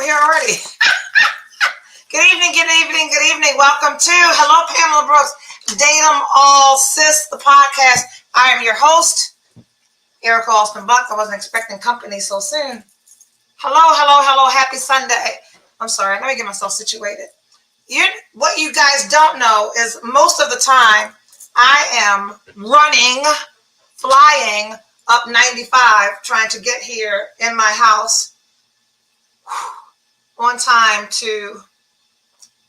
here already. Good evening, good evening, good evening. Welcome to Hello, Pamela Brooks, Em ALL Sis, the podcast. I am your host, Erica Austin Buck. I wasn't expecting company so soon. Hello. Happy Sunday. I'm sorry. Let me get myself situated. What you guys don't know is most of the time I am running, flying up 95, trying to get here in my house on time to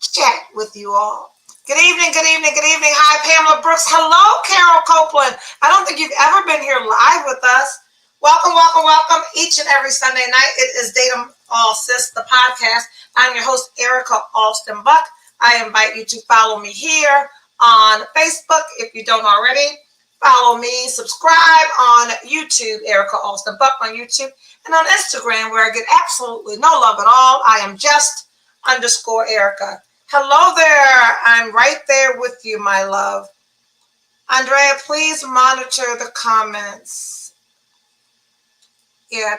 chat with you all. Good evening. Hi, Pamela Brooks. Hello, Carol Copeland. I don't think you've ever been here live with us. Welcome. Each and every Sunday night, it is Em ALL Sis, the podcast. I'm your host, Erica Austin Buck. I invite you to follow me here on Facebook if you don't already. Follow me, subscribe on YouTube, Erica Austin Buck on YouTube, and on Instagram, where I get absolutely no love at all. I am just _Erica. Hello there. I'm right there with you, my love. Andrea, please monitor the comments. Yeah,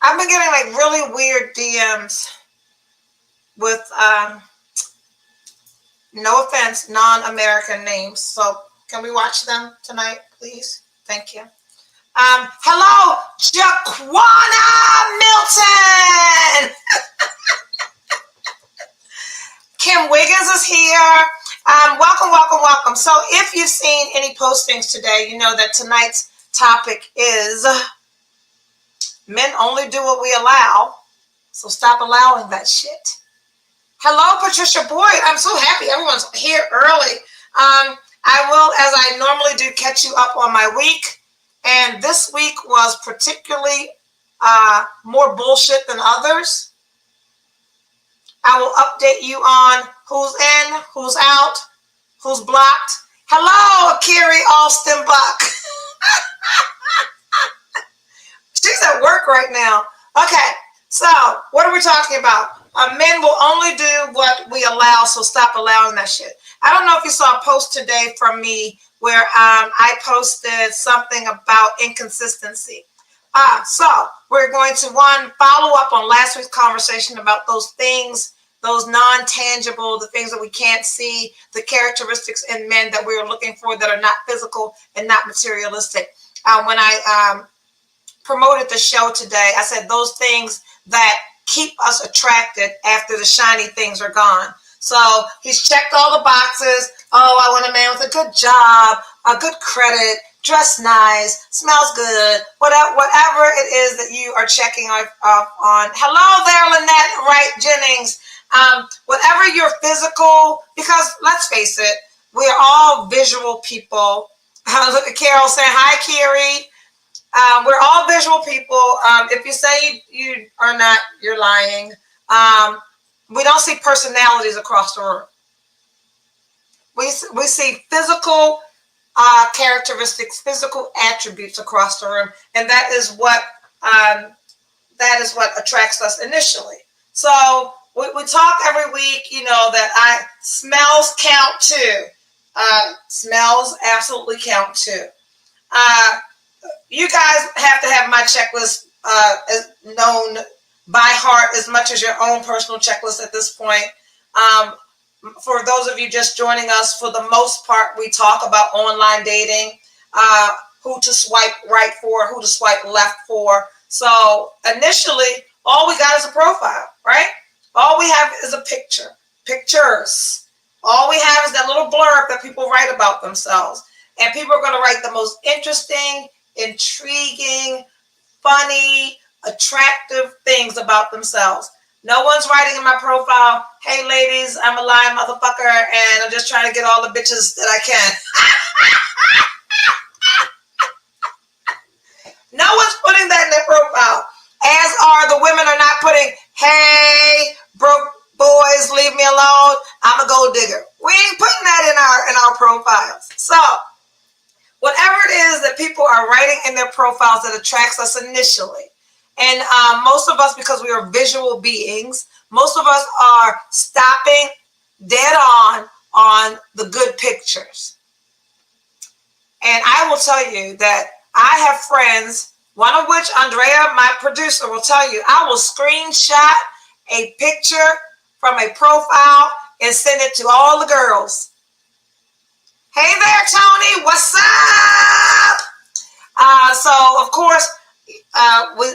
I've been getting like really weird DMs with, no offense, non-American names. So can we watch them tonight, please? Thank you. Hello, Jaquana Milton. Kim Wiggins is here. Welcome. So if you've seen any postings today, you know that tonight's topic is men only do what we allow. So stop allowing that shit. Hello, Patricia Boyd. I'm so happy everyone's here early. I will, as I normally do, catch you up on my week. And this week was particularly more bullshit than others. I will update you on who's in, who's out, who's blocked. Hello, Carrie Austin Buck. She's at work right now. Okay, so what are we talking about? Men will only do what we allow, so stop allowing that shit. I don't know if you saw a post today from me where I posted something about inconsistency. So we're going to, follow up on last week's conversation about those things, those non-tangible, the things that we can't see, the characteristics in men that we're looking for that are not physical and not materialistic. When I promoted the show today, I said those things that keep us attracted after the shiny things are gone. So he's checked all the boxes. Oh, I want a man with a good job, a good credit, dress nice, smells good, whatever it is that you are checking off on. Hello there, Lynette Wright Jennings. Whatever your physical, because let's face it, we are all visual people. Look at Carol saying, hi, Carrie. We're all visual people. If you say you are not, you're lying. We don't see personalities across the room. We see physical characteristics, physical attributes across the room, and that is what attracts us initially. So we talk every week, you know, that smells count too. Smells absolutely count too. You guys have to have my checklist known by heart as much as your own personal checklist at this point. For those of you just joining us, for the most part, we talk about online dating, who to swipe right for, who to swipe left for. So initially, all we got is a profile, right? All we have is a pictures. All we have is that little blurb that people write about themselves. And people are going to write the most interesting, intriguing, funny, attractive things about themselves. No one's writing in my profile, hey ladies, I'm a lying motherfucker and I'm just trying to get all the bitches that I can. No one's putting that in their profile. As are the women are not putting, hey, broke boys, leave me alone, I'm a gold digger. We ain't putting that in our profiles. So whatever it is that people are writing in their profiles that attracts us initially. And most of us, because we are visual beings, most of us are stopping dead on the good pictures. And I will tell you that I have friends, one of which, Andrea, my producer, will tell you, I will screenshot a picture from a profile and send it to all the girls. Hey there, Tony, what's up? So, of course,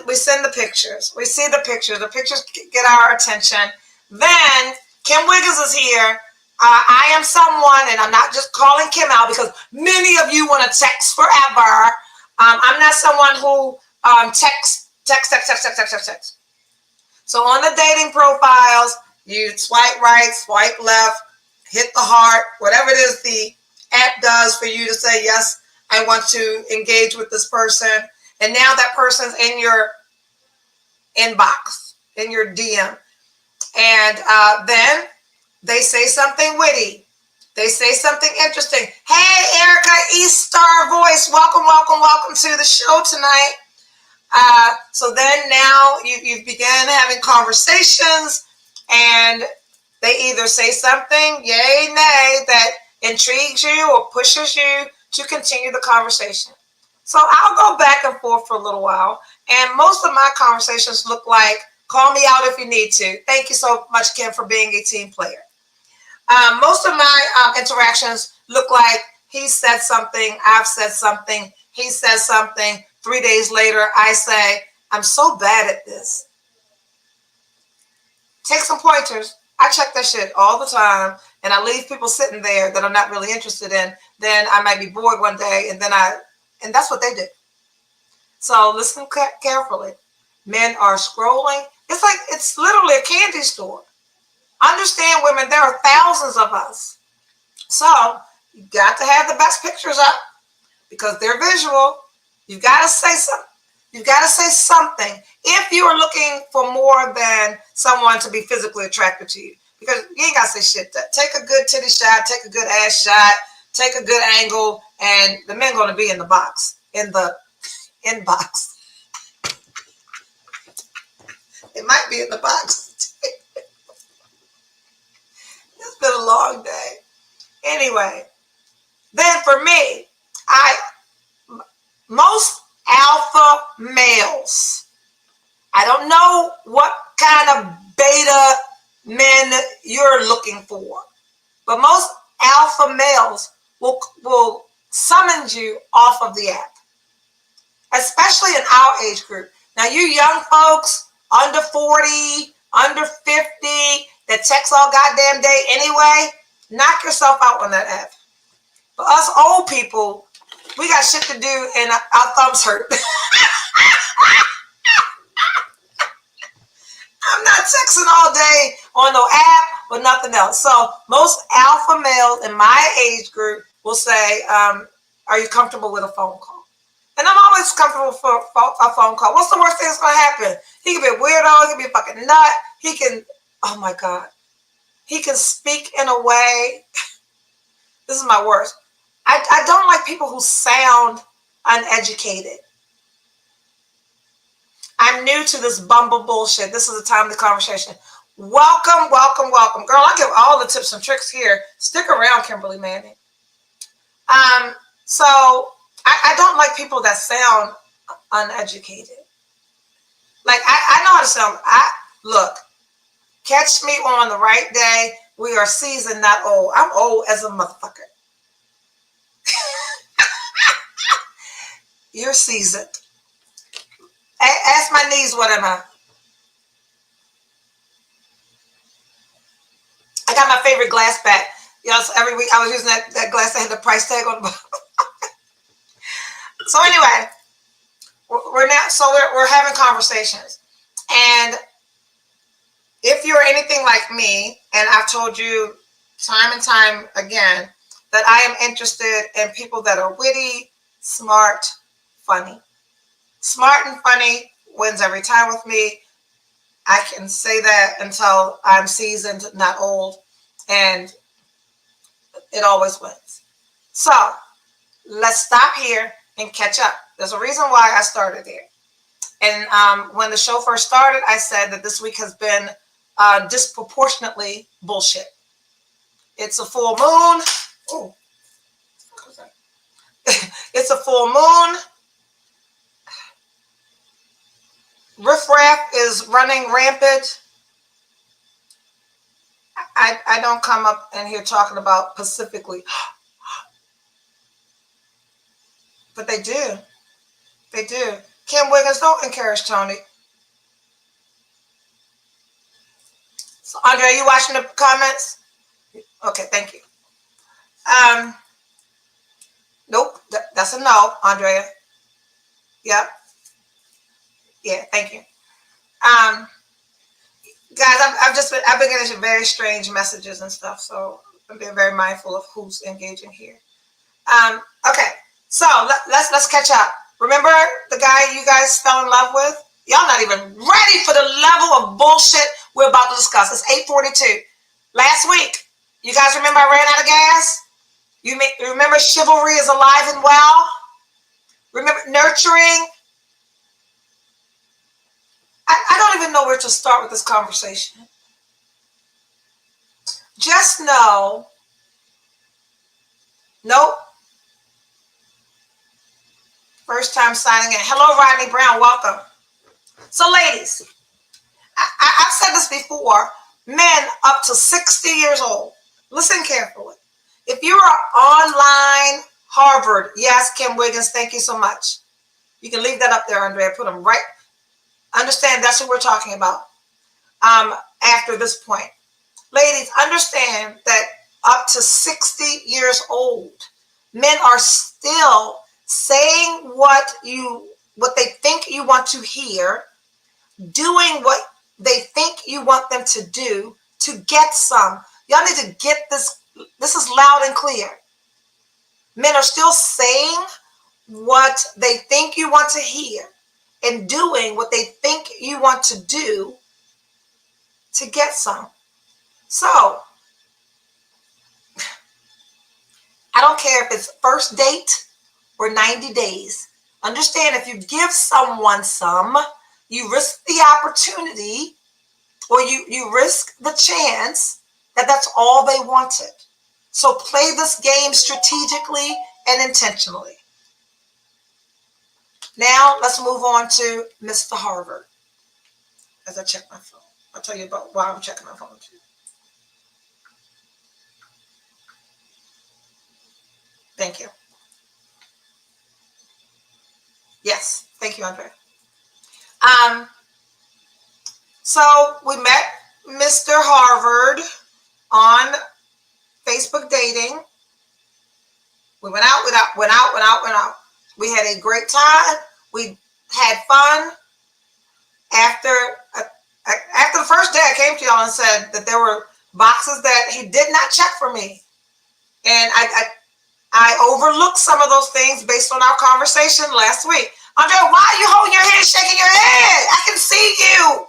we send the pictures. We see the pictures. The pictures get our attention. Then, Kim Wiggins is here. I am someone, and I'm not just calling Kim out because many of you want to text forever. I'm not someone who text. So on the dating profiles, you swipe right, swipe left, hit the heart, whatever it is the app does for you to say, yes, I want to engage with this person. And now that person's in your inbox, in your DM. And then they say something witty. They say something interesting. Hey, Erica, East Star Voice, welcome to the show tonight. So then now you began having conversations, and they either say something, yay, nay, that intrigues you or pushes you to continue the conversation. So I'll go back and forth for a little while, and most of my conversations look like, call me out if you need to. Thank you so much, Kim, for being a team player. Most of my interactions look like he said something, I've said something, he says something. 3 days later, I say, I'm so bad at this. Take some pointers. I check that shit all the time, and I leave people sitting there that I'm not really interested in. Then I might be bored one day, and that's what they do. So listen carefully. Men are scrolling. It's literally a candy store. Understand, women, there are thousands of us. So you got to have the best pictures up because they're visual. You've got to say something. You've got to say something if you are looking for more than someone to be physically attracted to you. Because you ain't got to say shit. Take a good titty shot, take a good ass shot, take a good angle, and the men going to be in the box, in the inbox. It might be in the box. It's been a long day. Anyway, then for me, most alpha males, I don't know what kind of beta men you're looking for, but most alpha males will summon you off of the app, especially in our age group. Now, you young folks, under 40, under 50, that text all goddamn day anyway, knock yourself out on that app. For us old people, we got shit to do and our thumbs hurt. I'm not texting all day on no app or nothing else. So most alpha males in my age group will say, are you comfortable with a phone call? And I'm always comfortable for a phone call. What's the worst thing that's going to happen? He can be a weirdo. He can be a fucking nut. He can, oh my God. He can speak in a way. This is my worst. I don't like people who sound uneducated. I'm new to this Bumble bullshit. This is the time of the conversation. Welcome. Girl, I give all the tips and tricks here. Stick around, Kimberly Manning. So I don't like people that sound uneducated. Like, I know how to sound. Look, catch me on the right day. We are seasoned, not old. I'm old as a motherfucker. You're seasoned. Ask my knees, what am I? I got my favorite glass back. You know, so every week I was using that glass that had the price tag on the bottom. So anyway, we're having conversations. And if you're anything like me, and I've told you time and time again, that I am interested in people that are witty, smart, funny. Smart and funny wins every time with me. I can say that until I'm seasoned, not old, and it always wins. So let's stop here and catch up. There's a reason why I started there. And when the show first started, I said that this week has been disproportionately bullshit. It's a full moon. Oh, it's a full moon. Riffraff is running rampant. I don't come up in here talking about specifically, but they do. They do. Kim Wiggins, don't encourage Tony. So, Andre, are you watching the comments? Okay, thank you. Nope, that's a no, Andrea. Yep. Yeah, thank you. Guys, I've been getting some very strange messages and stuff, so I'm being very mindful of who's engaging here. Okay, so let's catch up. Remember the guy you guys fell in love with? Y'all not even ready for the level of bullshit we're about to discuss. It's 8:42. Last week, you guys remember I ran out of gas? You remember chivalry is alive and well? Remember nurturing? I don't even know where to start with this conversation. Just know, nope. First time signing in. Hello, Rodney Brown. Welcome. So, ladies, I've said this before. Men up to 60 years old. Listen carefully. If you are online Harvard, yes, Kim Wiggins, thank you so much. You can leave that up there, Andrea. Put them right. Understand that's what we're talking about after this point. Ladies, understand that up to 60 years old, men are still saying what they think you want to hear, doing what they think you want them to do to get some. Y'all need to get this. This is loud and clear. Men are still saying what they think you want to hear and doing what they think you want to do to get some. So, I don't care if it's first date or 90 days. Understand, if you give someone some, you risk the opportunity or you risk the chance that that's all they wanted. So play this game strategically and intentionally. Now, let's move on to Mr. Harvard. As I check my phone. I'll tell you about why I'm checking my phone too. Thank you. Yes, thank you, Andre. So we met Mr. Harvard on Facebook dating. We went out. We had a great time. We had fun. After the first day, I came to y'all and said that there were boxes that he did not check for me, and I overlooked some of those things based on our conversation last week. Andrea, why are you holding your head, shaking your head? I can see you.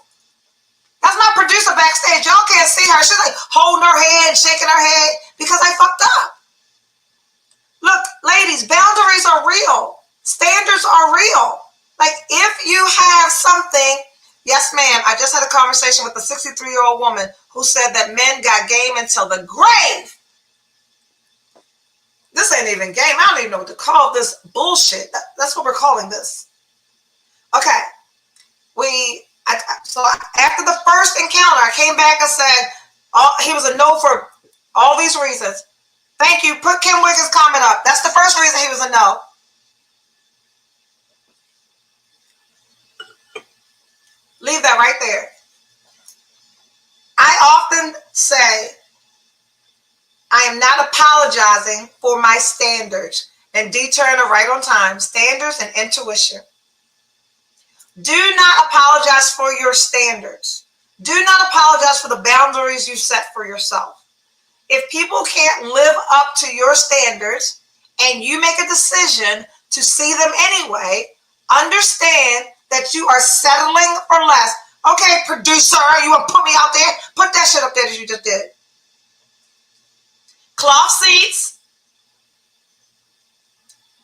That's my producer backstage. Y'all can't see her. She's like holding her head, shaking her head because I fucked up. Look, ladies, boundaries are real. Standards are real. Like if you have something, yes, ma'am. I just had a conversation with a 63-year-old woman who said that men got game until the grave. This ain't even game. I don't even know what to call this bullshit. That's what we're calling this. Okay. So after the first encounter, I came back and said, he was a no for all these reasons. Thank you. Put Kim Wiggins' comment up. That's the first reason he was a no. Leave that right there. I often say, I am not apologizing for my standards. And D. Turner, right on time. Standards and intuition. Do not apologize for your standards. Do not apologize for the boundaries you set for yourself. If people can't live up to your standards and you make a decision to see them anyway, understand that you are settling for less. Okay, producer, you want to put me out there? Put that shit up there that you just did. Cloth seats.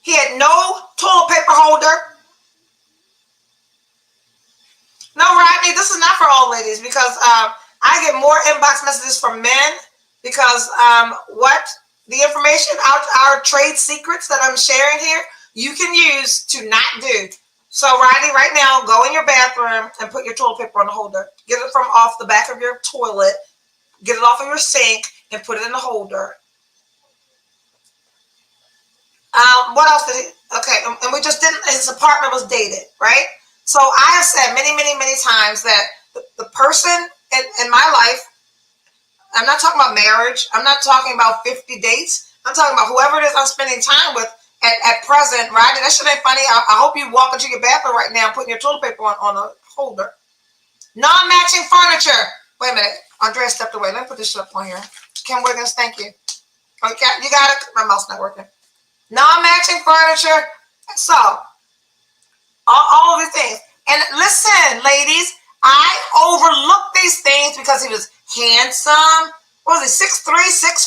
He had no toilet paper holder. No, Rodney, this is not for all ladies because I get more inbox messages from men because the information, our trade secrets that I'm sharing here, you can use to not do. So, Rodney, right now, go in your bathroom and put your toilet paper on the holder. Get it from off the back of your toilet. get it off of your sink, and put it in the holder. What else did he? Okay, and we just didn't. His apartment was dated, right? So I have said many, many, many times that the person in my life, I'm not talking about marriage. I'm not talking about 50 dates. I'm talking about whoever it is I'm spending time with at present, right? And that shit ain't funny. I hope you walk into your bathroom right now putting your toilet paper on a holder. Non-matching furniture. Wait a minute. Andrea stepped away. Let me put this shit up on here. Kim Wiggins, thank you. Okay, you got it? My mouse not working. Non-matching furniture. So, all of these things. And listen, ladies, I overlooked these things because he was handsome. What was he, 6'3",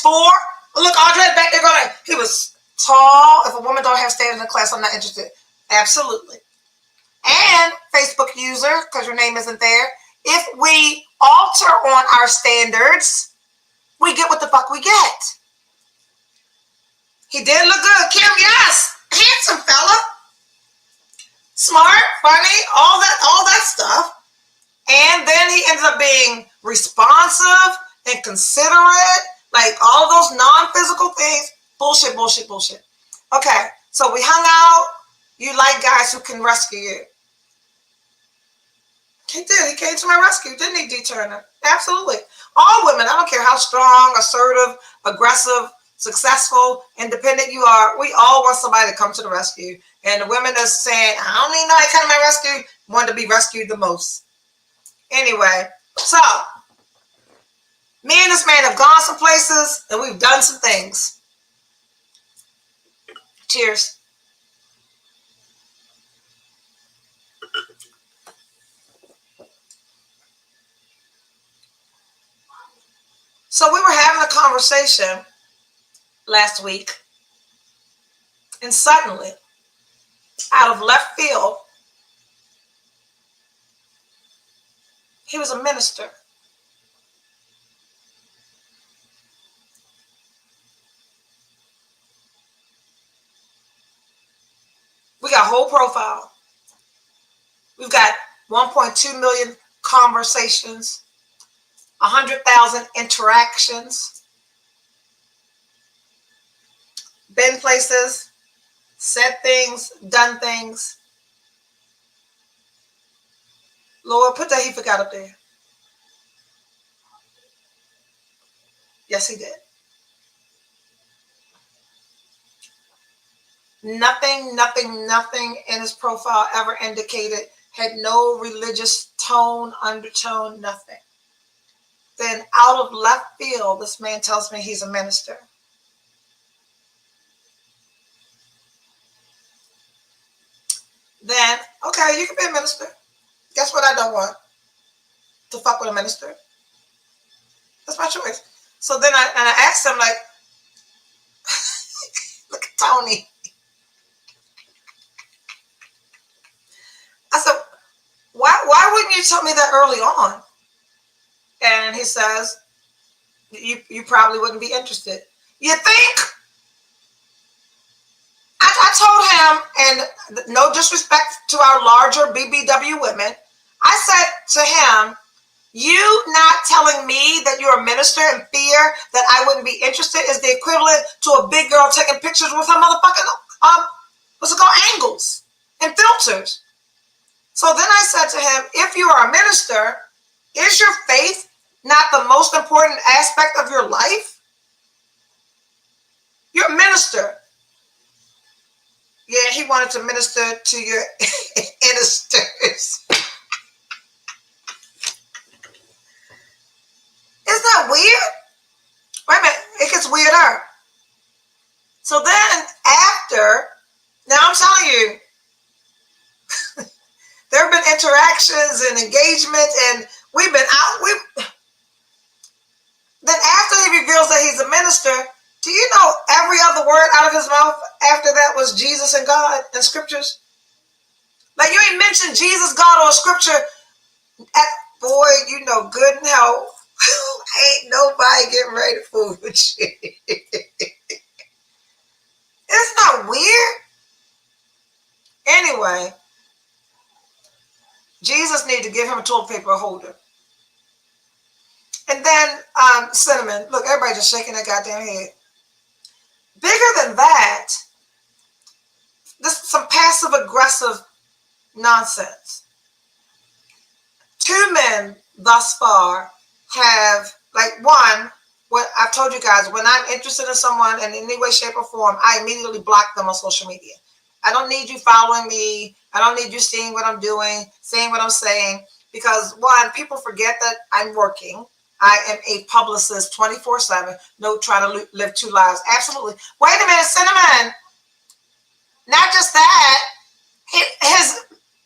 6'4"? Look, Andre's back there going, he was tall. If a woman don't have standards in the class, I'm not interested. Absolutely. And Facebook user, because your name isn't there, if we alter on our standards, we get what the fuck we get. He did look good. Kim, yes. Handsome fella. Smart, funny, all that stuff. And then he ended up being responsive and considerate, like all those non-physical things. Bullshit, bullshit, bullshit. Okay, so we hung out. You like guys who can rescue you. He did. He came to my rescue, didn't he, D. Turner? Absolutely. All women, I don't care how strong, assertive, aggressive, successful, independent you are, we all want somebody to come to the rescue. And the women that's saying, I don't need nobody coming to my rescue, want to be rescued the most. Anyway, so me and this man have gone some places and we've done some things. Cheers. So we were having a conversation last week, and suddenly, out of left field, he was a minister. We got a whole profile. We've got 1.2 million conversations, 100,000 interactions, been places, said things, done things. Lord, put that he forgot up there. Yes, he did. Nothing in his profile ever indicated, had no religious tone, undertone, nothing. Then out of left field, this man tells me he's a minister. Then, okay, you can be a minister. Guess what I don't want? To fuck with a minister. That's my choice. So then I asked him, like, look at Tony. I said, why wouldn't you tell me that early on? And he says, you probably wouldn't be interested. You think? I told him, and no disrespect to our larger BBW women, I said to him, you not telling me that you're a minister and fear that I wouldn't be interested is the equivalent to a big girl taking pictures with her motherfucking, what's it called, angles and filters. So then I said to him, if you are a minister, is your faith not the most important aspect of your life? You're a minister. Yeah, he wanted to minister to your ministers. Isn't that weird? Wait a minute, it gets weirder. So then after, now I'm telling you, there have been interactions and engagement, and we've been out. Then after he reveals that he's a minister, do you know every other word out of his mouth after that was Jesus and God and scriptures? Like, you ain't mentioned Jesus, God, or scripture. Boy, you know good and hell, ain't nobody getting ready to fool with you. It's not weird. Anyway, Jesus needed to give him a toilet paper holder. And then Cinnamon. Look, everybody just shaking their goddamn head. Bigger than that, this is some passive aggressive nonsense. 2 men thus far have, like, one, what I've told you guys, when I'm interested in someone in any way, shape, or form, I immediately block them on social media. I don't need you following me. I don't need you seeing what I'm doing, saying what I'm saying, because one, people forget that I'm working. I am a publicist 24/7. No, trying to live 2 lives. Absolutely. Wait a minute, Cinnamon. Not just that, his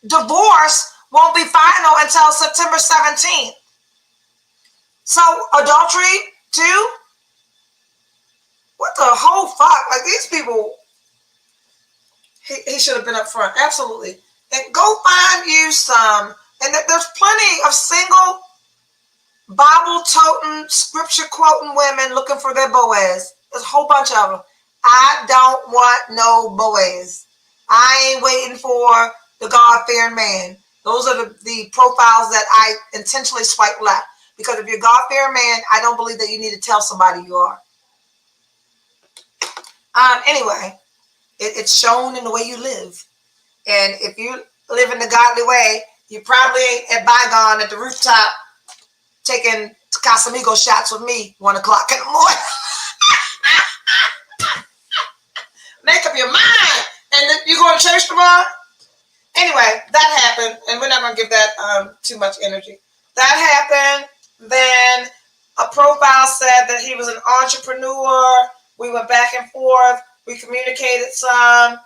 divorce won't be final until September 17th. So adultery too? What the whole fuck? Like, these people, he should have been up front. Absolutely. And go find you some. And there's plenty of single Bible-toting, scripture-quoting women looking for their Boaz. There's a whole bunch of them. I don't want no Boaz. I ain't waiting for the God-fearing man. Those are the profiles that I intentionally swipe left. Because if you're a God-fearing man, I don't believe that you need to tell somebody you are. Anyway, it's shown in the way you live. And if you live in the godly way, you probably ain't at Bygone at the rooftop taking Casamigo shots with me 1 o'clock in the morning. Make up your mind. And then you going to church tomorrow? Anyway, that happened. And we're not going to give that too much energy. That happened. Then a profile said that he was an entrepreneur. We went back and forth. We communicated some.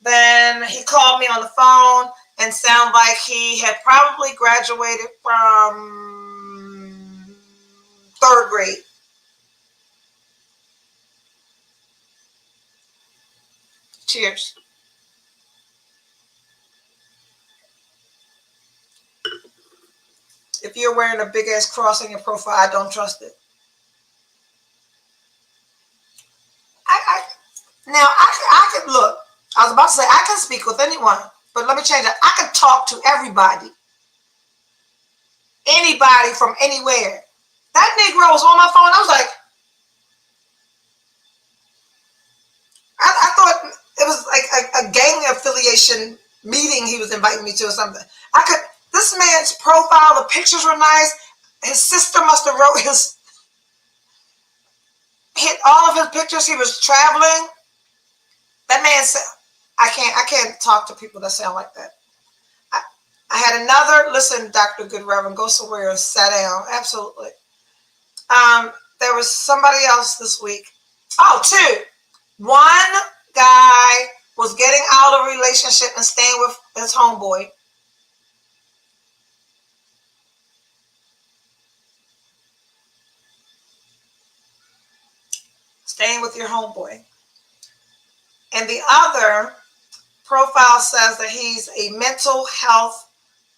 Then he called me on the phone and sounded like he had probably graduated from 3rd grade. Cheers. If you're wearing a big ass cross on your profile, I don't trust it. I could look. I was about to say I can speak with anyone, but let me change that. I can talk to everybody. Anybody from anywhere. That Negro was on my phone. I was like, I thought it was like a gang affiliation meeting he was inviting me to or something. This man's profile, the pictures were nice. His sister must have hit all of his pictures. He was traveling. That man said, I can't talk to people that sound like that. I had another, listen, Dr. Good Reverend, go somewhere and sat down. Absolutely. There was somebody else this week. Oh, 2. One guy was getting out of a relationship and staying with his homeboy. Staying with your homeboy. And the other profile says that he's a mental health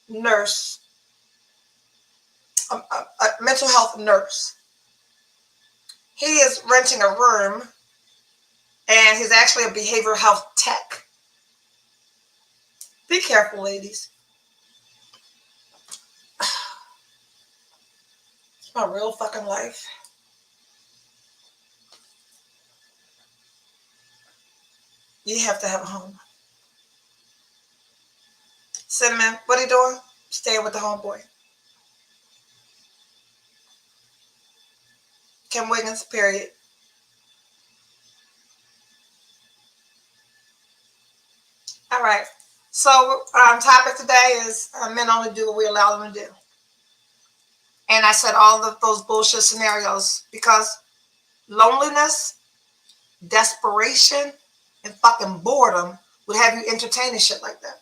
nurse. A mental health nurse. He is renting a room, and he's actually a behavioral health tech. Be careful, ladies. It's my real fucking life. You have to have a home. Cinnamon, what are you doing? Staying with the homeboy. Kim Wiggins, period. All right. So topic today is men only do what we allow them to do. And I said all of those bullshit scenarios because loneliness, desperation, and fucking boredom would have you entertaining shit like that.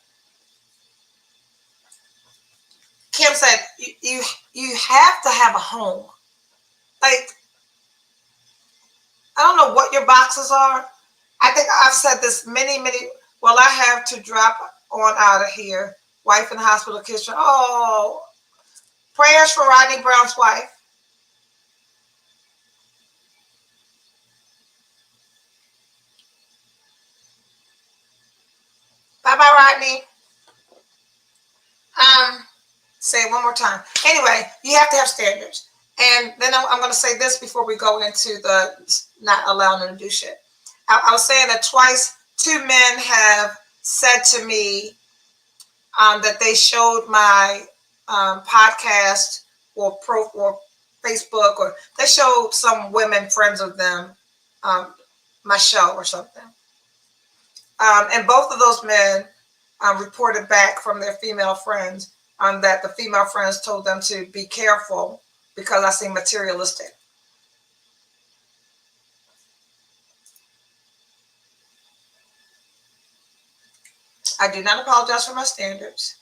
Kim said, you have to have a home. Like, I don't know what your boxes are. I think I've said this many, well, I have to drop on out of here. Wife in the hospital, kitchen. Oh, prayers for Rodney Brown's wife. Bye-bye, Rodney. Say it one more time. Anyway, you have to have standards. And then I'm going to say this before we go into the not allowing them to do shit. I was saying that twice 2 men have said to me that they showed my podcast or Facebook, or they showed some women friends of them my show or something. And both of those men reported back from their female friends that the female friends told them to be careful because I seem materialistic. I do not apologize for my standards.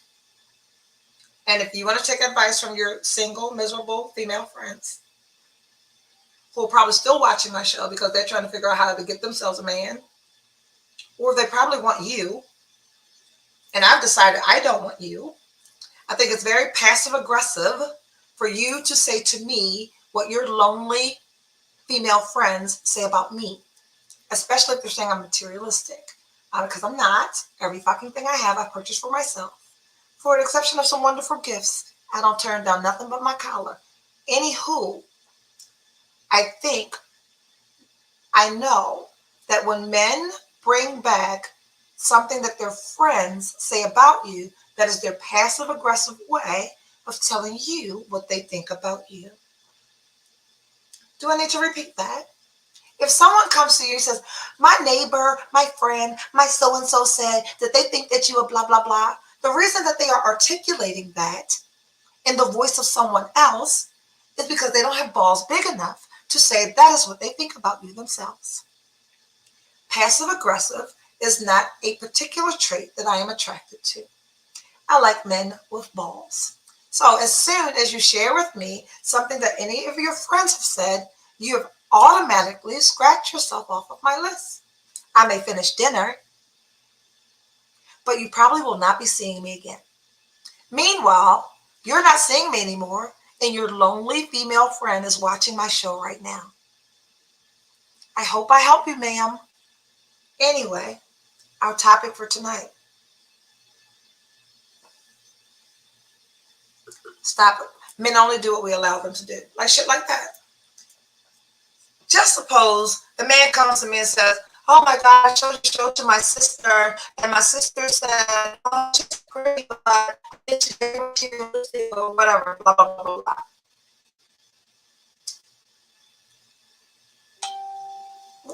And if you want to take advice from your single, miserable female friends, who are probably still watching my show because they're trying to figure out how to get themselves a man, or they probably want you, and I've decided I don't want you. I think it's very passive aggressive for you to say to me what your lonely female friends say about me, especially if they're saying I'm materialistic, because I'm not. Every fucking thing I have, I purchased for myself. For the exception of some wonderful gifts, I don't turn down nothing but my collar. Anywho, I know that when men bring back something that their friends say about you, that is their passive aggressive way of telling you what they think about you. Do I need to repeat that? If someone comes to you and says, my neighbor, my friend, my so-and-so said that they think that you are blah, blah, blah, the reason that they are articulating that in the voice of someone else is because they don't have balls big enough to say that is what they think about you themselves. Passive aggressive is not a particular trait that I am attracted to. I like men with balls. So as soon as you share with me something that any of your friends have said, you have automatically scratched yourself off of my list. I may finish dinner, but you probably will not be seeing me again. Meanwhile, you're not seeing me anymore, and your lonely female friend is watching my show right now. I hope I help you, ma'am. Anyway, our topic for tonight. Stop it. Men only do what we allow them to do. Like shit like that. Just suppose the man comes to me and says, oh my God, I showed the show to my sister, and my sister said, oh, she's pretty, but she's very materialistic or whatever, blah, blah, blah, blah, blah.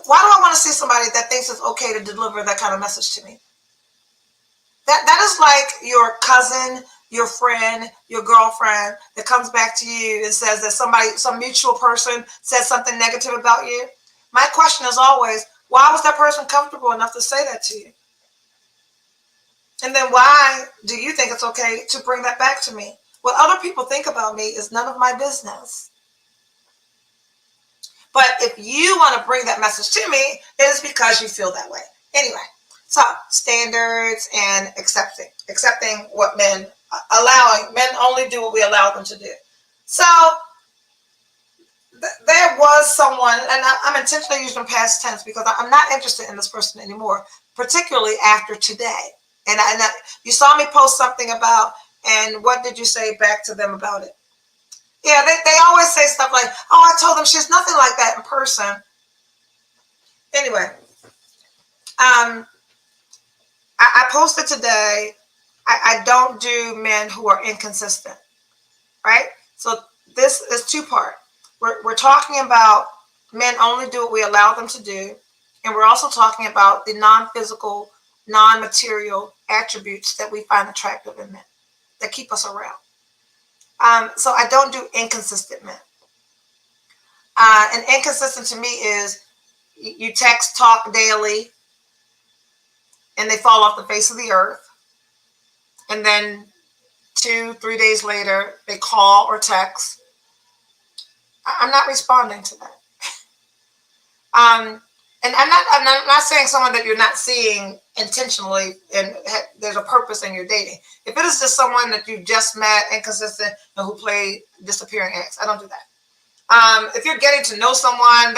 Why do I want to see somebody that thinks it's okay to deliver that kind of message to me? That is like your cousin, your friend, your girlfriend that comes back to you and says that some mutual person said something negative about you. My question is always, why was that person comfortable enough to say that to you? And then why do you think it's okay to bring that back to me? What other people think about me is none of my business. But if you want to bring that message to me, it is because you feel that way. Anyway, so standards and accepting what men only do what we allow them to do. So there was someone, and I'm intentionally using past tense because I'm not interested in this person anymore, particularly after today. And you saw me post something about, and what did you say back to them about it? Yeah, they always say stuff like, oh, I told them she's nothing like that in person. Anyway, I posted today, I don't do men who are inconsistent, right? So this is 2-part. We're talking about men only do what we allow them to do, and we're also talking about the non-physical, non-material attributes that we find attractive in men that keep us around. So I don't do inconsistent men. And inconsistent to me is you text, talk daily, and they fall off the face of the earth. And then 2-3 days later, they call or text. I'm not responding to that. And I'm not saying someone that you're not seeing intentionally and there's a purpose in your dating. If it is just someone that you just met, inconsistent, and who play disappearing acts, I don't do that. If you're getting to know someone,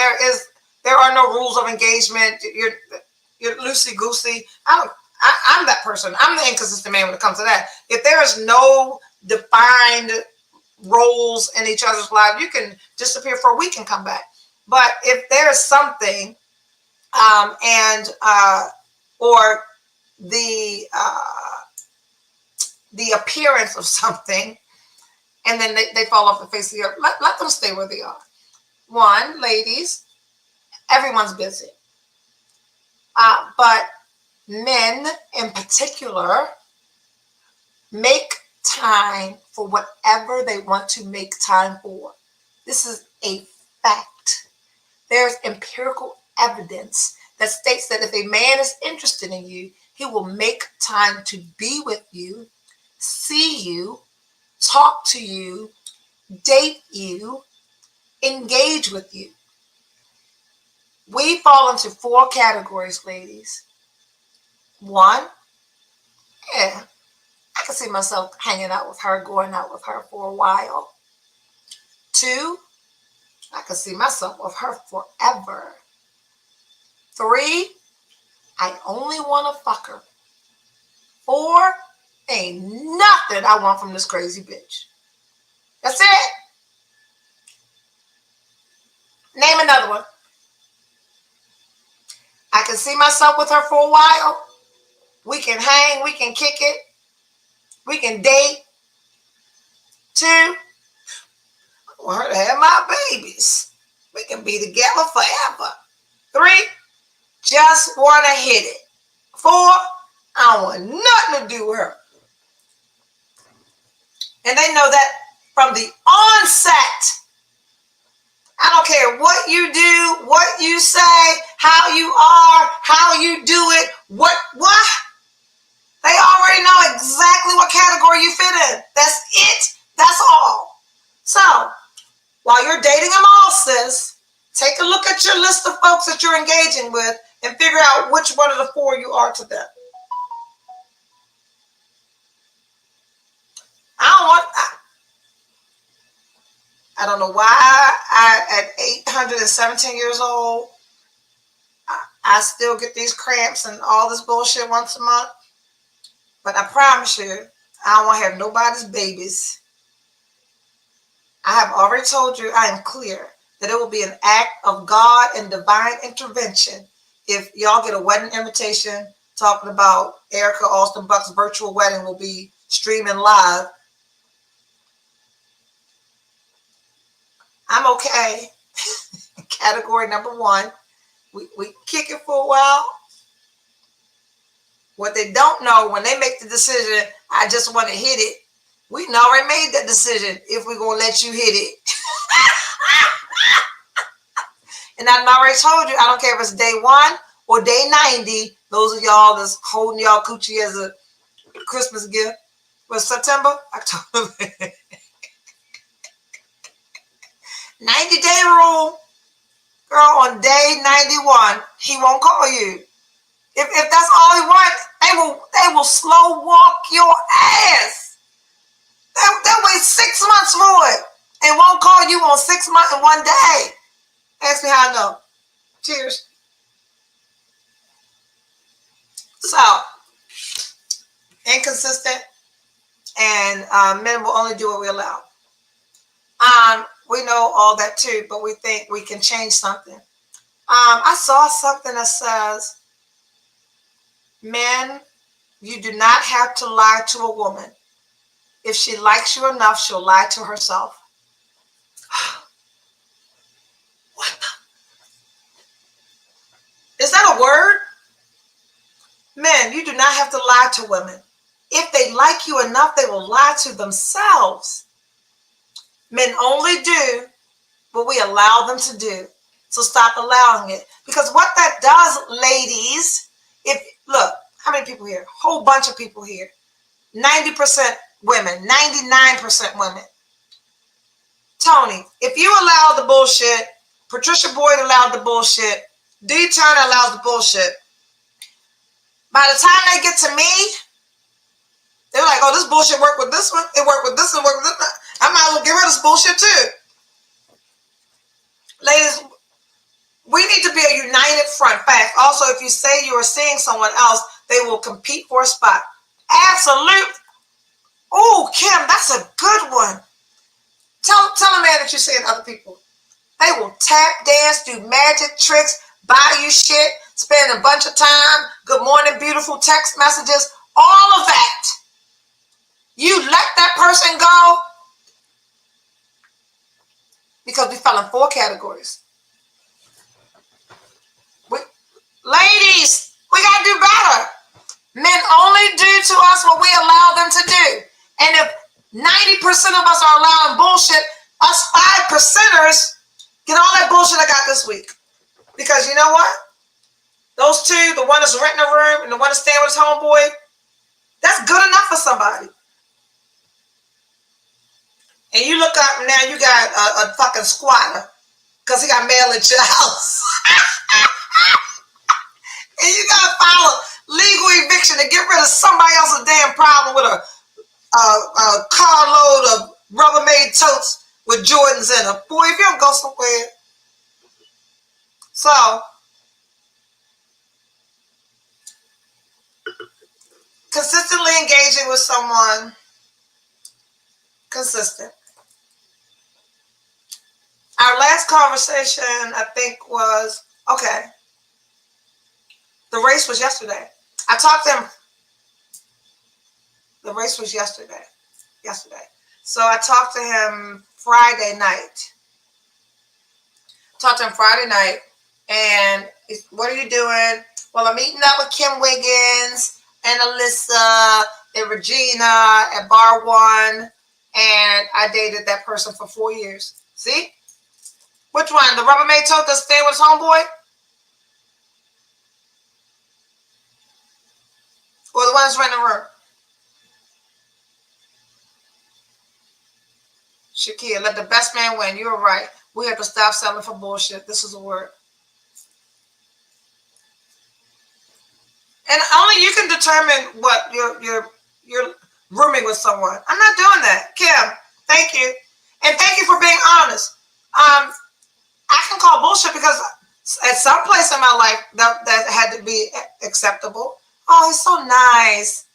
there are no rules of engagement. You're loosey goosey. I'm that person. I'm the inconsistent man when it comes to that. If there is no defined roles in each other's lives. You can disappear for a week and come back. But if there's something, or the appearance of something, and then they fall off the face of the earth, let them stay where they are. One, ladies, everyone's busy. But men in particular make time for whatever they want to make time for. This is a fact. There's empirical evidence that states that if a man is interested in you, he will make time to be with you, see you, talk to you, date you, engage with you. We fall into 4 categories, ladies. 1, yeah, I can see myself hanging out with her, going out with her for a while. 2, I can see myself with her forever. 3, I only want to fuck her. 4, ain't nothing I want from this crazy bitch. That's it. Name another one. I can see myself with her for a while. We can hang, we can kick it, we can date. 2, I want her to have my babies. We can be together forever. 3, just want to hit it. 4, I don't want nothing to do with her. And they know that from the onset. I don't care what you do, what you say, how you are, how you do it, what? They already know exactly what category you fit in. That's it. That's all. So, while you're dating them all, sis, take a look at your list of folks that you're engaging with and figure out which one of the 4 you are to them. I don't know why at 817 years old, I still get these cramps and all this bullshit once a month. But I promise you, I don't want to have nobody's babies. I have already told you, I am clear that it will be an act of God and divine intervention if y'all get a wedding invitation talking about Erica Austin Buck's virtual wedding will be streaming live. I'm okay. Category number 1, we kick it for a while. What they don't know, when they make the decision, I just want to hit it, we already made that decision if we're going to let you hit it. And I've already told you, I don't care if it's day 1 or day 90, those of y'all that's holding y'all coochie as a Christmas gift. Was September? October. 90-day rule. Girl, on day 91, he won't call you. If that's all he wants, they will slow walk your ass. They'll wait 6 months for it and won't call you on 6 months and 1 day. Ask me how I know. Cheers. So, inconsistent, and men will only do what we allow. We know all that too, but we think we can change something. I saw something that says, men, you do not have to lie to a woman. If she likes you enough, she'll lie to herself. What the? Is that a word? Men, you do not have to lie to women. If they like you enough, they will lie to themselves. Men only do what we allow them to do. So stop allowing it. Because what that does, ladies, look, how many people here? Whole bunch of people here. 90% women, 99% women. Tony, if you allow the bullshit, Patricia Boyd allowed the bullshit, D. Turner allows the bullshit, by the time they get to me, they're like, oh, this bullshit worked with this one, it worked with this one, it worked with this one. I might as well get rid of this bullshit too. Ladies, we need to be a united front. Fact. Also, if you say you are seeing someone else, they will compete for a spot. Absolute. Oh, Kim, that's a good one. Tell a man that you're seeing other people. They will tap dance, do magic tricks, buy you shit, spend a bunch of time, good morning, beautiful text messages, all of that. You let that person go because we fell in 4 categories. Ladies, we got to do better. Men only do to us what we allow them to do. And if 90% of us are allowing bullshit, us 5%ers get all that bullshit I got this week. Because you know what? Those two, the one that's renting a room and the one that's staying with his homeboy, that's good enough for somebody. And you look up and now you got a fucking squatter because he got mail at your house. And you got to file a legal eviction to get rid of somebody else's damn problem with a carload of Rubbermaid totes with Jordans in them. Boy, if you don't go somewhere. So, consistently engaging with someone. Consistent. Our last conversation, I think, was, okay, the race was yesterday. I talked to him. The race was yesterday. So I talked to him Friday night. And what are you doing? Well, I'm meeting up with Kim Wiggins and Alyssa and Regina at Bar One. And I dated that person for 4 years. See? Which one? The Rubbermaid tote that's staying with his homeboy? Or the one that's renting a room? Shakia, let the best man win. You were right. We have to stop settling for bullshit. This is a word. And only you can determine what you're rooming with someone. I'm not doing that. Kim, thank you. And thank you for being honest. I can call bullshit because at some place in my life that had to be acceptable. Oh, he's so nice.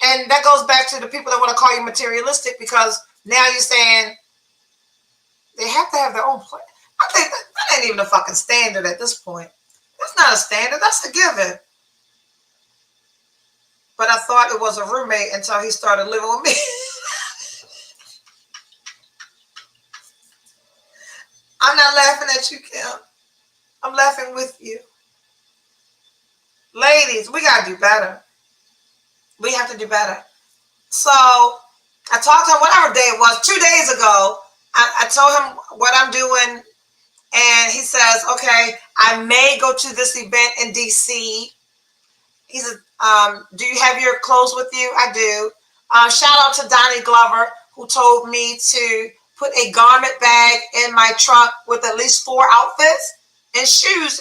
And that goes back to the people that want to call you materialistic because now you're saying they have to have their own place. I think that ain't even a fucking standard at this point. That's not a standard. That's a given. But I thought it was a roommate until he started living with me. I'm not laughing at you, Kim. I'm laughing with you. Ladies, we got to do better. We have to do better. So I talked to him, whatever day it was, 2 days ago. I told him what I'm doing. And he says, okay, I may go to this event in D.C. He said, do you have your clothes with you? I do. Shout out to Donnie Glover, who told me to put a garment bag in my trunk with at least 4 outfits and shoes.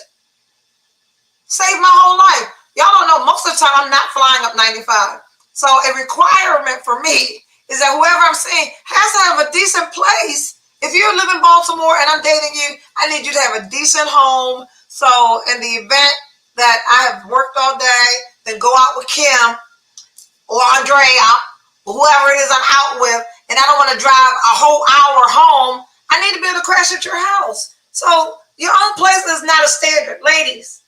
Saved my whole life. Y'all don't know, most of the time I'm not flying up 95. So a requirement for me is that whoever I'm seeing has to have a decent place. If you live in Baltimore and I'm dating you, I need you to have a decent home. So in the event that I have worked all day, then go out with Kim or Andrea or whoever it is I'm out with, and I don't want to drive a whole hour home, I need to be able to crash at your house. So your own place is not a standard. Ladies,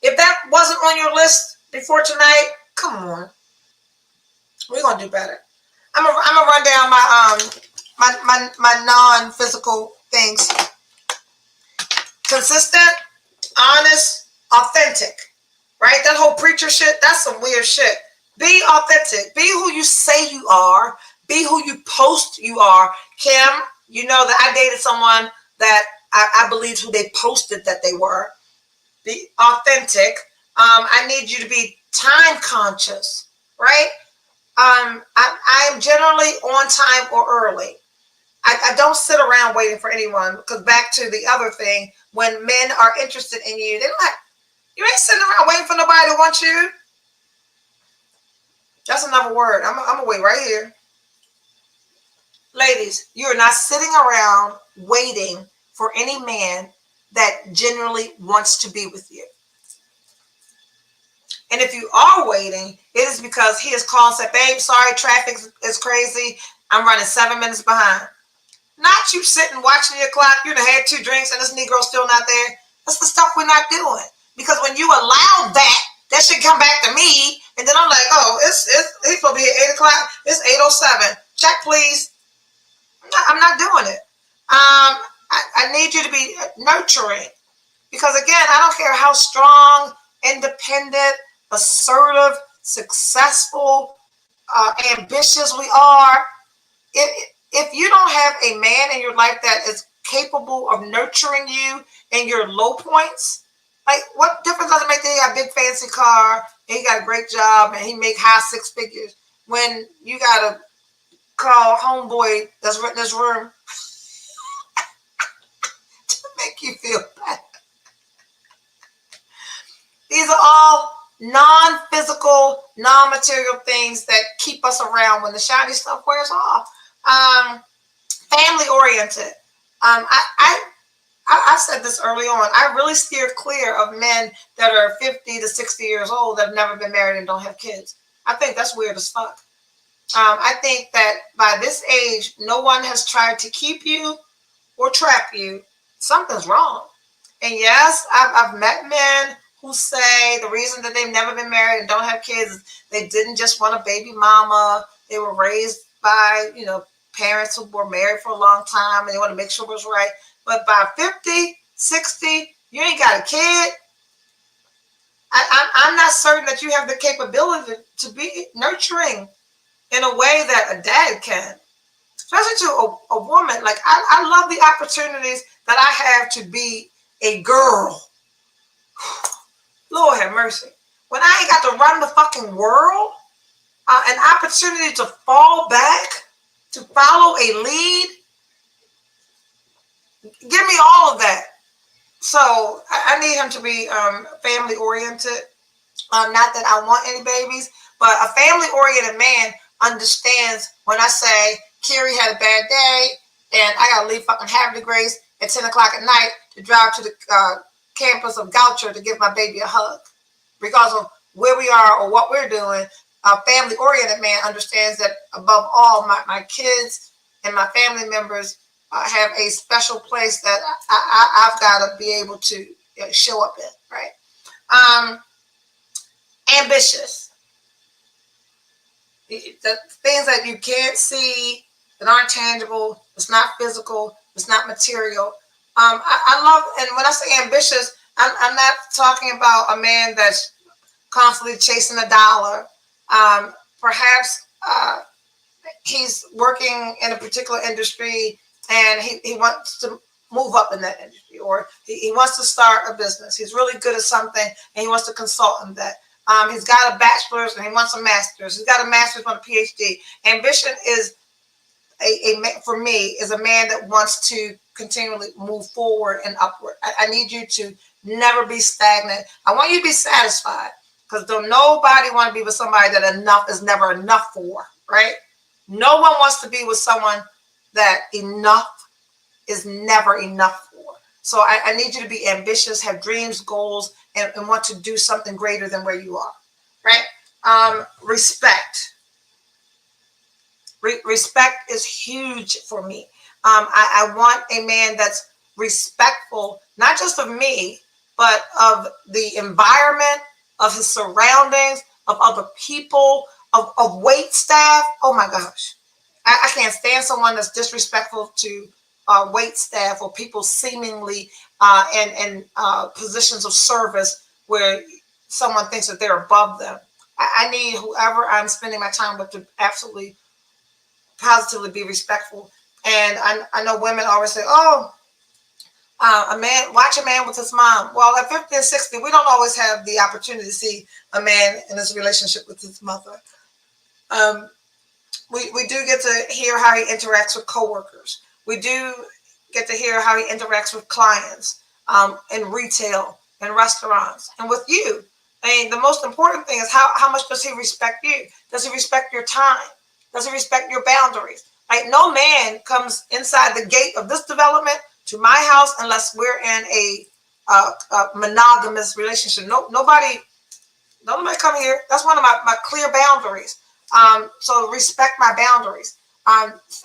if that wasn't on your list before tonight, come on. We're going to do better. I'm gonna run down my non-physical things. Consistent, honest, authentic. Right? That whole preacher shit, that's some weird shit. Be authentic. Be who you say you are. Be who you post you are. Kim, you know that I dated someone that I believed who they posted that they were. Be authentic. I need you to be time conscious, right? I am generally on time or early. I don't sit around waiting for anyone because back to the other thing, when men are interested in you, they're like, you ain't sitting around waiting for nobody to want you. That's another word. I'm going to wait right here. Ladies, you are not sitting around waiting for any man that genuinely wants to be with you. And if you are waiting, it is because he has called and said, babe, sorry, traffic is crazy. I'm running 7 minutes behind. Not you sitting watching your clock. You done had 2 drinks and this Negro's still not there. That's the stuff we're not doing. Because when you allow that, that should come back to me, and then I'm like, oh, he's supposed to be at 8 o'clock. It's 8:07. Check, please. I'm not doing it. I need you to be nurturing. Because again, I don't care how strong, independent, assertive, successful, ambitious we are. If you don't have a man in your life that is capable of nurturing you in your low points, like what difference does it make that he got a big fancy car and he got a great job and he make high 6 figures when you gotta call homeboy that's renting this room to make you feel bad? These are all non-physical, non-material things that keep us around when the shiny stuff wears off. Family oriented. I said this early on. I really steer clear of men that are 50 to 60 years old that have never been married and don't have kids. I think that's weird as fuck. I think that by this age, no one has tried to keep you or trap you. Something's wrong. And yes, I've met men who say the reason that they've never been married and don't have kids is they didn't just want a baby mama. They were raised by, parents who were married for a long time and they want to make sure it was right. But by 50, 60, you ain't got a kid. I'm not certain that you have the capability to be nurturing in a way that a dad can. Especially to a woman. Like, I love the opportunities that I have to be a girl. Lord have mercy. When I ain't got to run the fucking world, an opportunity to fall back, to follow a lead, give me all of that. So I need him to be family oriented. Not that I want any babies, but a family oriented man understands when I say Carrie had a bad day and I gotta leave fucking Havre de Grace at 10 o'clock at night to drive to the campus of Goucher to give my baby a hug. Regardless of where we are or what we're doing, a family oriented man understands that above all, my kids and my family members have a special place that I've got to be able to show up in, right? Ambitious. The things that you can't see, that aren't tangible, it's not physical, it's not material. I love, and when I say ambitious, I'm not talking about a man that's constantly chasing a dollar. Perhaps he's working in a particular industry and he wants to move up in that industry, or he wants to start a business. He's really good at something and he wants to consult in that. He's got a bachelor's and he wants a master's. He's got a master's and a PhD. Ambition is for me, is a man that wants to continually move forward and upward. I need you to never be stagnant. I want you to be satisfied, because don't nobody want to be with somebody that enough is never enough for, right? No one wants to be with someone that enough is never enough for. So I need you to be ambitious, have dreams, goals, and want to do something greater than where you are, right? Respect. Respect is huge for me. I want a man that's respectful, not just of me, but of the environment, of his surroundings, of other people, of wait staff. Oh my gosh. I can't stand someone that's disrespectful to wait staff or people seemingly in positions of service where someone thinks that they're above them. I need whoever I'm spending my time with to absolutely positively be respectful. And I know women always say, oh, a man, watch a man with his mom. Well, at 50 and 60, we don't always have the opportunity to see a man in his relationship with his mother. We do get to hear how he interacts with coworkers. We do get to hear how he interacts with clients in retail, in restaurants, and with you. I mean, the most important thing is how much does he respect you? Does he respect your time? Does he respect your boundaries? Like, no man comes inside the gate of this development to my house unless we're in a monogamous relationship. Nobody come here. That's one of my clear boundaries. So respect my boundaries.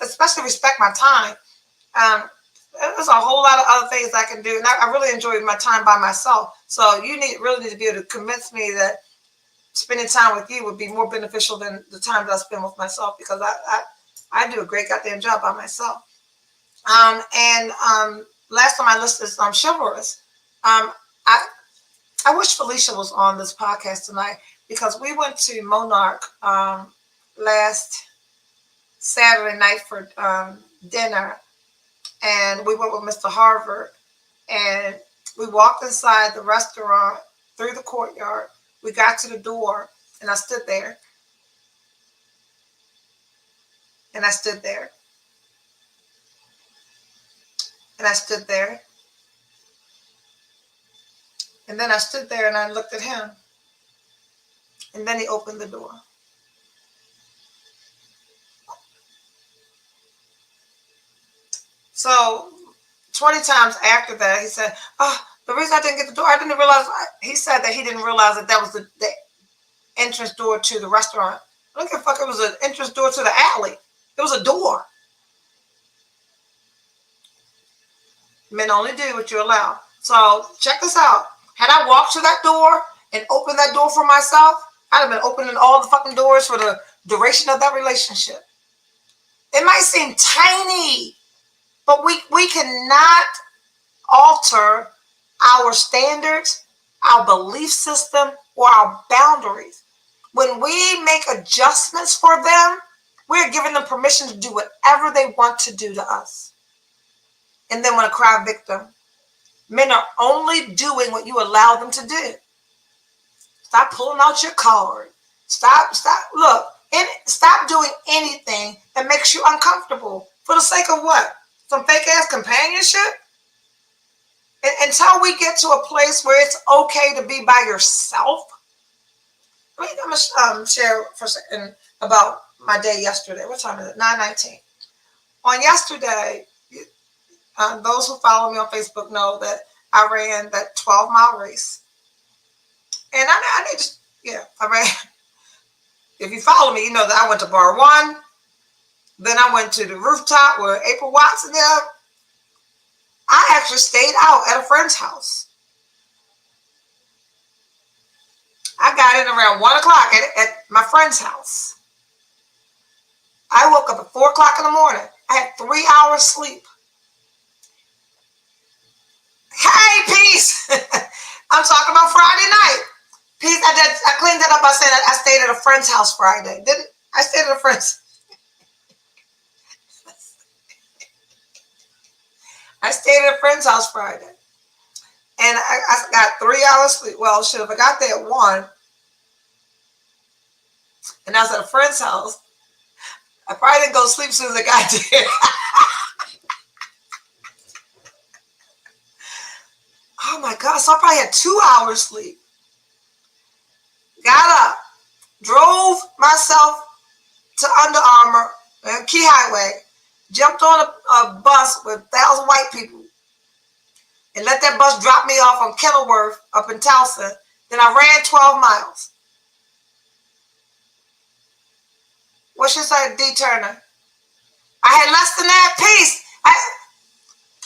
Especially respect my time. There's a whole lot of other things I can do, and I really enjoy my time by myself. So you really need to be able to convince me that spending time with you would be more beneficial than the time that I spend with myself, because I do a great goddamn job by myself. And last time I listed chivalrous. I I wish Felicia was on this podcast tonight, because we went to Monarch last Saturday night for dinner, and we went with Mr. Harvard, and we walked inside the restaurant through the courtyard. We got to the door, and I stood there, and I stood there, and I stood there, and then I stood there and I looked at him, and then he opened the door. So 20 times after that, he said, "Oh, the reason I didn't get the door, I didn't realize." He said that he didn't realize that was the entrance door to the restaurant. I don't give a fuck. It was an entrance door to the alley. It was a door. Men only do what you allow. So check this out. Had I walked to that door and opened that door for myself, I'd have been opening all the fucking doors for the duration of that relationship. It might seem tiny, but we cannot alter our standards, our belief system, or our boundaries. When we make adjustments for them, we're giving them permission to do whatever they want to do to us. And then when I cry victim, men are only doing what you allow them to do. Stop pulling out your card. Stop, look, stop doing anything that makes you uncomfortable. For the sake of what? Some fake ass companionship? Until we get to a place where it's okay to be by yourself. I'm going to share for a second about my day yesterday. What time is it? 9:19. On yesterday, those who follow me on Facebook know that I ran that 12-mile race. And I ran. If you follow me, you know that I went to bar one. Then I went to the rooftop where April Watson there. I actually stayed out at a friend's house. I got in around 1 o'clock at my friend's house. I woke up at 4 o'clock in the morning. I had 3 hours sleep. Hey, peace. I'm talking about Friday night. Peace. I cleaned that up by saying I stayed at a friend's house Friday. Didn't I? Stayed at a friend's. I stayed at a friend's house Friday. And I got 3 hours sleep. Well, shit, if I got there at 1 and I was at a friend's house, I probably didn't go to sleep as soon as I got there. Oh my God, so I probably had 2 hours sleep. Got up, drove myself to Under Armour and Key Highway, jumped on a bus with 1,000 white people, and let that bus drop me off on Kenilworth up in Towson. Then I ran 12 miles. What should I say, D. Turner? I had less than that. Peace.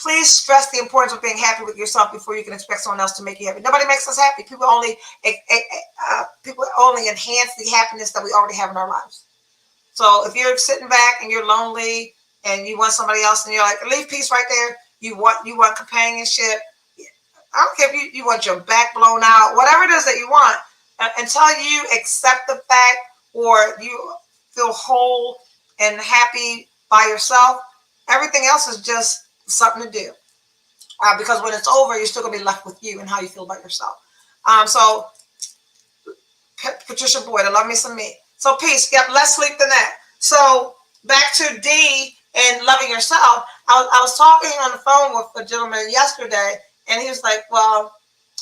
Please stress the importance of being happy with yourself before you can expect someone else to make you happy. Nobody makes us happy. People only enhance the happiness that we already have in our lives. So if you're sitting back and you're lonely and you want somebody else and you're like, leave peace right there. You want companionship. I don't care if you want your back blown out, whatever it is that you want. Until you accept the fact or you feel whole and happy by yourself, everything else is just something to do. Because when it's over, you're still going to be left with you and how you feel about yourself. So Patricia Boyd, I love me some me. So peace. Yep, less sleep than that. So back to D and loving yourself. I was talking on the phone with a gentleman yesterday, and he was like, well,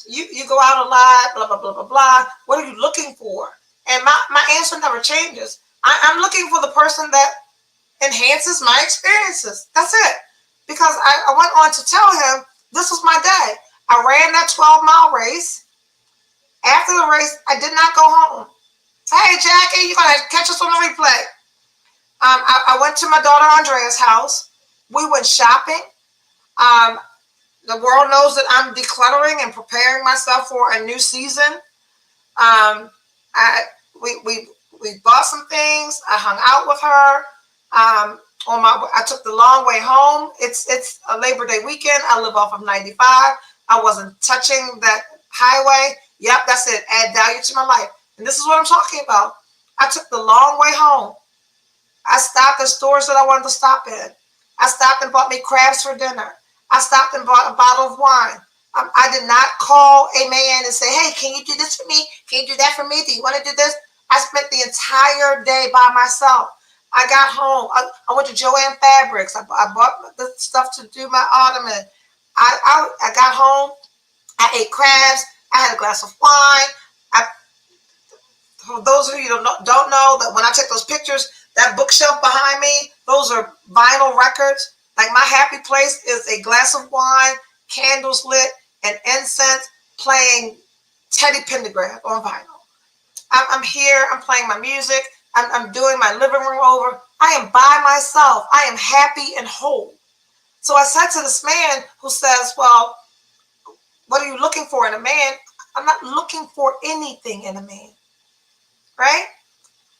you go out a lot, blah, blah, blah, blah, blah. What are you looking for? And my answer never changes. I'm looking for the person that enhances my experiences. That's it. Because I went on to tell him, this was my day. I ran that 12-mile race. After the race, I did not go home. Hey, Jackie, you're going to catch us on the replay. I went to my daughter Andrea's house. We went shopping. Um, the world knows that I'm decluttering and preparing myself for a new season. Um, I we we we bought some things. I hung out with her. I took the long way home. It's a Labor Day weekend. I live off of 95. I wasn't touching that highway. Yep, that's it. Add value to my life. And this is what I'm talking about. I took the long way home. I stopped at stores that I wanted to stop in. I stopped and bought me crabs for dinner. I stopped and bought a bottle of wine. I did not call a man and say, hey, can you do this for me? Can you do that for me? Do you want to do this? I spent the entire day by myself. I got home. I went to Joann Fabrics. I bought the stuff to do my ottoman. I got home. I ate crabs. I had a glass of wine. For those of you who don't know that when I take those pictures, that bookshelf behind me, those are vinyl records. Like my happy place is a glass of wine, candles lit, and incense playing Teddy Pendergrass on vinyl. I'm here. I'm playing my music. I'm doing my living room over. I am by myself. I am happy and whole. So I said to this man who says, well, what are you looking for in a man? I'm not looking for anything in a man, right?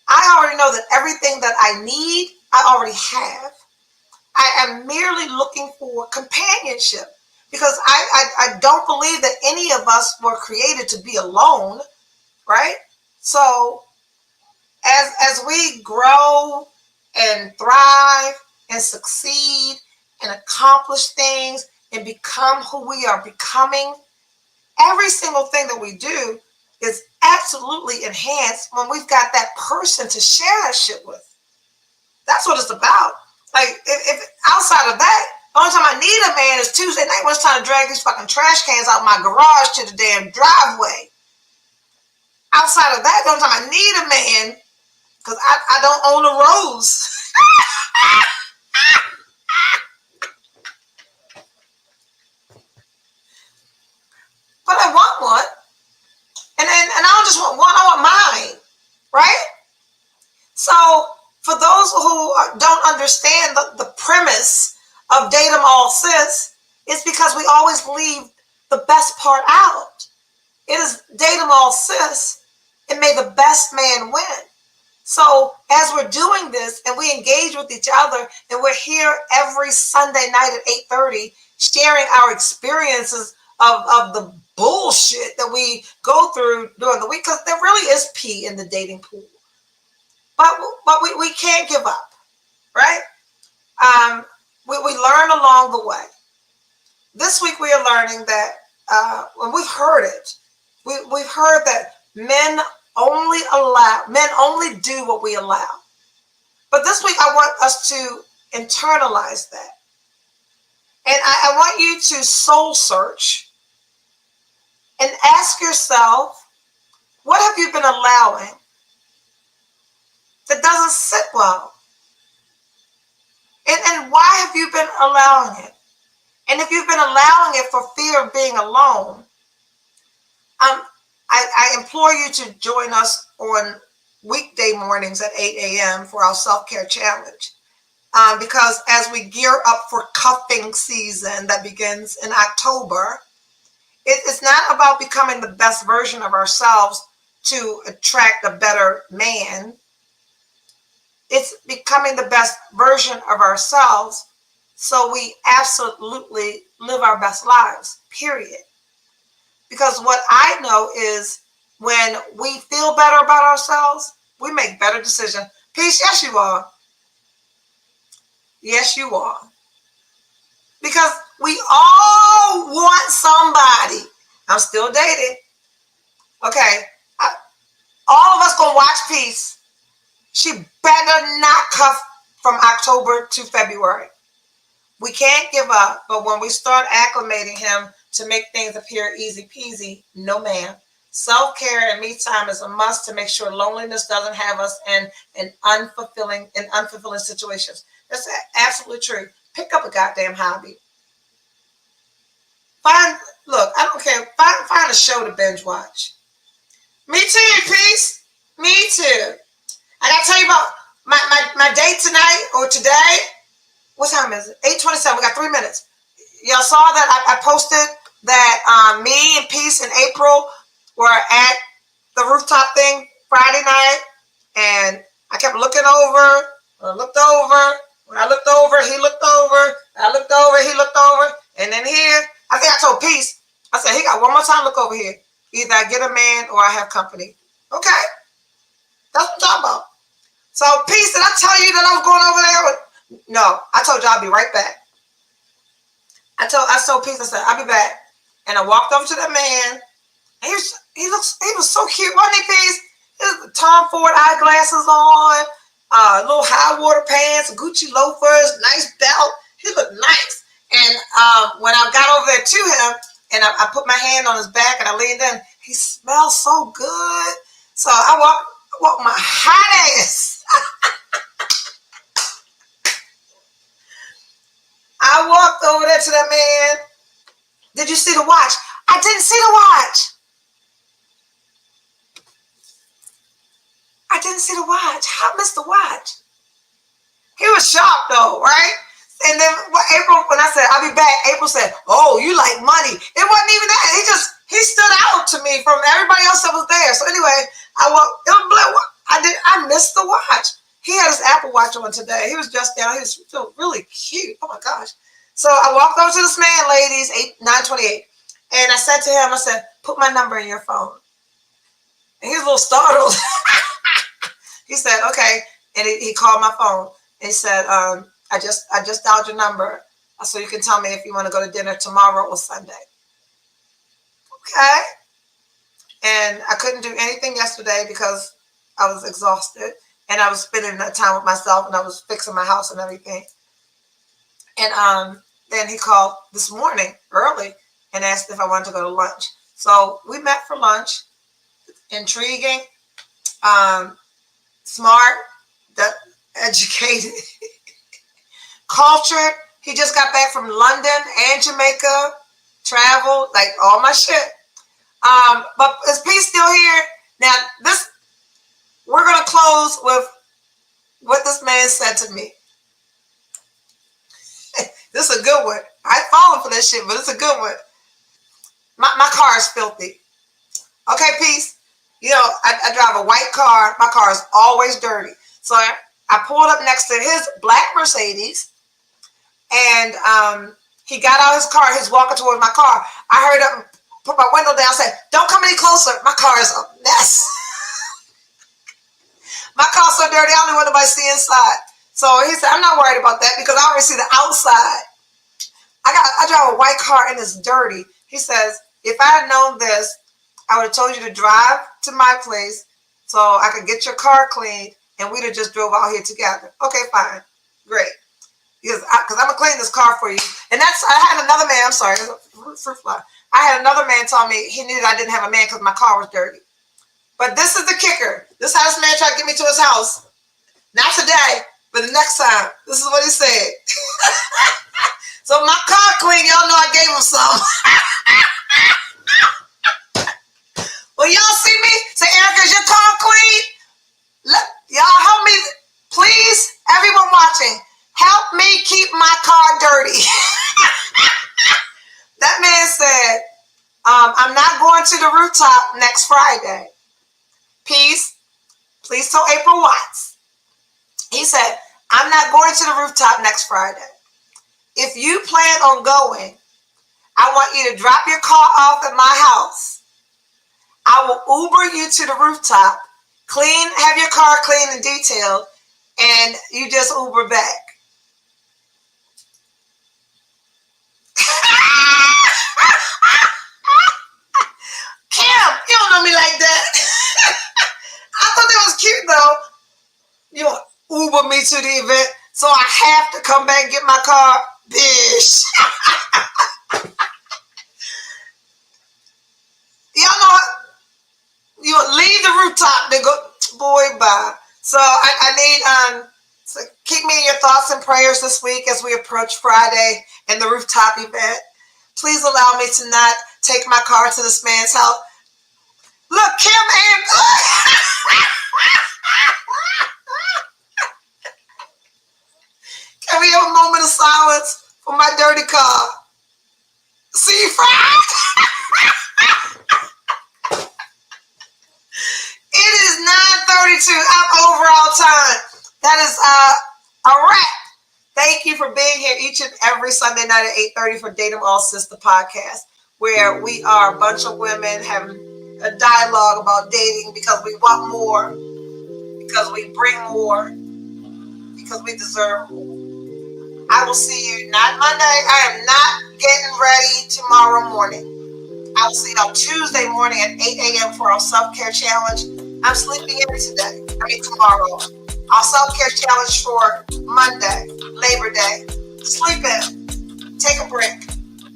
I already know that everything that I need, I already have. I am merely looking for companionship because I don't believe that any of us were created to be alone, right? So as we grow and thrive and succeed and accomplish things and become who we are becoming, every single thing that we do is absolutely enhanced when we've got that person to share that shit with. That's what it's about. Like, if outside of that, the only time I need a man is Tuesday night when it's time to drag these fucking trash cans out my garage to the damn driveway. Outside of that, the only time I need a man, because I don't own a rose. But I want one. And I don't just want one, I want mine. Right? So, for those who don't understand the premise of Date 'Em All Sis, it's because we always leave the best part out. It is Date 'Em All Sis, and may the best man win. So as we're doing this and we engage with each other and we're here every Sunday night at 8:30 sharing our experiences of the bullshit that we go through during the week, because there really is pee in the dating pool. But we can't give up, right? We learn along the way. This week we are learning that, and we've heard it, we've heard that men only do what we allow. But this week I want us to internalize that. And I want you to soul search and ask yourself, what have you been allowing that doesn't sit well? And why have you been allowing it? And if you've been allowing it for fear of being alone, I implore you to join us on weekday mornings at 8 a.m. for our self-care challenge. Because as we gear up for cuffing season that begins in October, it's not about becoming the best version of ourselves to attract a better man. It's becoming the best version of ourselves so we absolutely live our best lives, period. Because what I know is when we feel better about ourselves, we make better decisions. Peace, yes you are. Yes you are. Because we all want somebody. I'm still dating. Okay. All of us gonna watch Peace. She better not cuff from October to February. We can't give up, but when we start acclimating him to make things appear easy peasy, no ma'am. Self-care and me time is a must to make sure loneliness doesn't have us in unfulfilling situations. That's absolutely true. Pick up a goddamn hobby. Look, I don't care. Find a show to binge watch. Me too, Peace. Me too. I gotta tell you about my date tonight or today. What time is it? 8:27. We got 3 minutes. Y'all saw that I posted that me and Peace and April were at the rooftop thing Friday night, and I kept looking over. I looked over. When I looked over, he looked over. I looked over, he looked over. And then here, I think I told Peace, I said, he got one more time to look over here. Either I get a man or I have company. Okay. That's what I'm talking about. So, Peace, did I tell you that I was going over there? No. I told you I'll be right back. I told Peace, I said, I'll be back. And I walked over to that man. He was so cute, wasn't he, Peace? He had Tom Ford eyeglasses on. Little high water pants, Gucci loafers, nice belt. He looked nice. And when I got over there to him, and I put my hand on his back and I leaned in, he smelled so good. So I walked my hot ass. I walked over there to that man. Did you see the watch? I didn't see the watch. I didn't see the watch. How I missed the watch? He was shocked though, right? And then April, when I said, I'll be back, April said, oh, you like money. It wasn't even that. He stood out to me from everybody else that was there. So anyway, I missed the watch. He had his Apple Watch on today. He was just down. He was feeling really cute. Oh my gosh. So I walked over to this man, ladies, 9:28. And I said to him, I said, put my number in your phone. And he was a little startled. He said, okay. And he called my phone. And he said, I just dialed your number so you can tell me if you want to go to dinner tomorrow or Sunday. Okay. And I couldn't do anything yesterday because I was exhausted. And I was spending that time with myself, and I was fixing my house and everything. And then he called this morning early and asked if I wanted to go to lunch. So we met for lunch. Intriguing, smart, educated, cultured. He just got back from London and Jamaica, traveled, like all my shit. But is Peace still here? Now, we're going to close with what this man said to me. This is a good one. I ain't falling for this shit, but it's a good one. My car is filthy. Okay, Peace. You know, I drive a white car. My car is always dirty. So I pulled up next to his black Mercedes, and he got out of his car. He's walking towards my car. I heard him put my window down and said, don't come any closer. My car is a mess. My car's so dirty, I don't want nobody to see inside. So he said, I'm not worried about that because I already see the outside. I drive a white car and it's dirty. He says, if I had known this, I would have told you to drive to my place so I could get your car cleaned and we'd have just drove out here together. Okay, fine. Great. Because I'm going to clean this car for you. And I had another man, I'm sorry, fruit fly. I had another man tell me he knew that I didn't have a man because my car was dirty. But this is the kicker. This is how this man tried to get me to his house. Not today, but the next time. This is what he said. So my car clean, y'all know I gave him some. Well, y'all see me? Say, Erica, is your car clean? Y'all help me, please. Everyone watching, help me keep my car dirty. That man said, I'm not going to the rooftop next Friday. Peace. Please tell April Watts. He said, I'm not going to the rooftop next Friday. If you plan on going, I want you to drop your car off at my house. I will Uber you to the rooftop, have your car clean and detailed, and you just Uber back. Kim, you don't know me like that. I thought that was cute though. You Uber me to the event, so I have to come back and get my car. Bish. Y'all know what? You leave the rooftop, they go, boy, bye. So I need so keep me in your thoughts and prayers this week as we approach Friday and the rooftop event. Please allow me to not take my car to this man's house. Look, Kim and can we we have a moment of silence for my dirty car? See you Friday. It is 9:32. I'm over all time. That is a wrap. Thank you for being here each and every Sunday night at 8:30 for Em ALL Sis, the podcast, where we are a bunch of women having a dialogue about dating because we want more, because we bring more, because we deserve more. I will see you not Monday. I am not getting ready tomorrow morning. I will see you on Tuesday morning at 8 a.m. for our self-care challenge. I'm sleeping in tomorrow. Our self-care challenge for Monday, Labor Day. Sleep in. Take a break.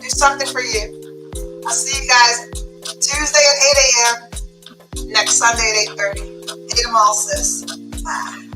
Do something for you. I'll see you guys Tuesday at 8 a.m. Next Sunday at 8:30. Em ALL Sis. Bye.